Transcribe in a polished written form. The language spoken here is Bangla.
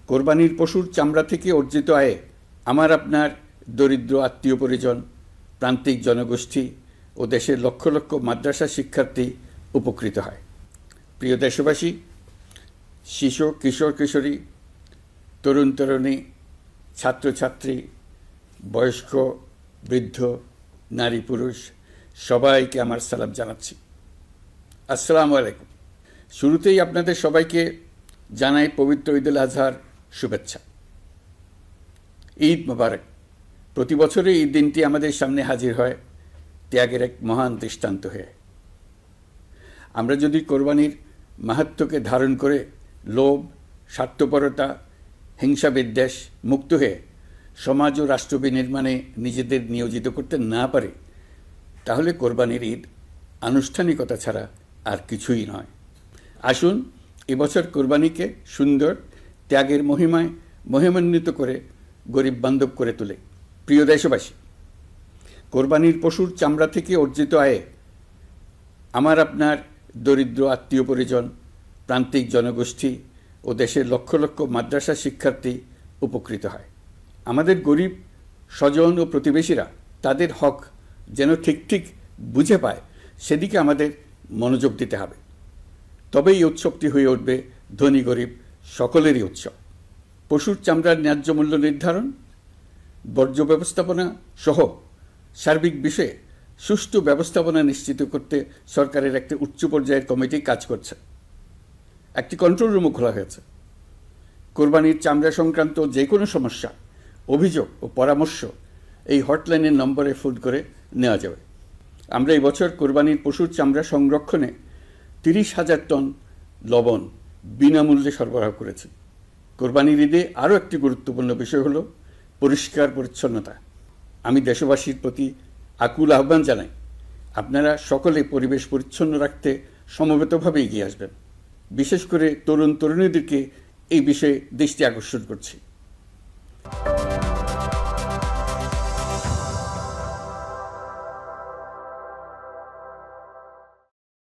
কোরবানির পশুর চামড়া থেকে অর্জিত আয়ে আমার আপনার দরিদ্র আত্মীয় পরিজন, প্রান্তিক জনগোষ্ঠী ও দেশের লক্ষ লক্ষ মাদ্রাসা শিক্ষার্থী উপকৃত হয়। প্রিয় দেশবাসী, শিশু, কিশোর কিশোরী, তরুণ তরুণী, ছাত্রছাত্রী, বয়স্ক, বৃদ্ধ, নারী পুরুষ সবাইকে আমার সালাম জানাচ্ছি। আসসালামু আলাইকুম। শুরুতেই আপনাদের সবাইকে জানাই পবিত্র ঈদ উল আজহার শুভেচ্ছা। ঈদ মোবারক। প্রতি বছরই এই দিনটি আমাদের সামনে হাজির হয় ত্যাগের এক মহান দৃষ্টান্ত হয়ে। আমরা যদি কোরবানির মাহাত্ম্যকে ধারণ করে লোভ, স্বার্থপরতা, হিংসা বিদ্বেষ মুক্ত হয়ে সমাজ ও রাষ্ট্র বিনির্মাণে নিজেদের নিয়োজিত করতে না পারি, তাহলে কোরবানির ঈদ আনুষ্ঠানিকতা ছাড়া আর কিছুই নয়। আসুন এবছর কোরবানিকে সুন্দর, ত্যাগের মহিমায় মহিমান্বিত করে গরিব বান্ধব করে তোলে। প্রিয় দেশবাসী, কোরবানির পশুর চামড়া থেকে অর্জিত আয়ে আমার আপনার দরিদ্র আত্মীয় পরিজন, প্রান্তিক জনগোষ্ঠী ও দেশের লক্ষ লক্ষ মাদ্রাসা শিক্ষার্থী উপকৃত হয়। আমাদের গরিব স্বজন ও প্রতিবেশীরা তাদের হক যেন ঠিক ঠিক বুঝে পায়, সেদিকে আমাদের মনোযোগ দিতে হবে। তবেই এই উৎসবটি হয়ে উঠবে ধনী গরিব সকলেরই উৎসব। পশুর চামড়ার ন্যায্য মূল্য নির্ধারণ, বর্জ্য ব্যবস্থাপনা সহ সার্বিক বিষয়ে সুষ্ঠু ব্যবস্থাপনা নিশ্চিত করতে সরকারের একটি উচ্চ পর্যায়ের কমিটি কাজ করছে। একটি কন্ট্রোল রুমও খোলা হয়েছে। কোরবানির চামড়া সংক্রান্ত যে কোনো সমস্যা, অভিযোগ ও পরামর্শ এই হটলাইনের নম্বরে ফোন করে নেওয়া যাবে। আমরা এই বছর কোরবানির পশুর চামড়া সংরক্ষণে 30,000 টন লবণ বিনামূল্যে সরবরাহ করেছি। কোরবানির ঈদে আরও একটি গুরুত্বপূর্ণ বিষয় হলো পরিষ্কার পরিচ্ছন্নতা। আমি দেশবাসীর প্রতি আকুল আহ্বান জানাই, আপনারা সকলে পরিবেশ পরিচ্ছন্ন রাখতে সমবেতভাবে এগিয়ে আসবেন। বিশেষ করে তরুণ তরুণীদেরকে এই বিষয়ে দৃষ্টি আকর্ষণ করছি।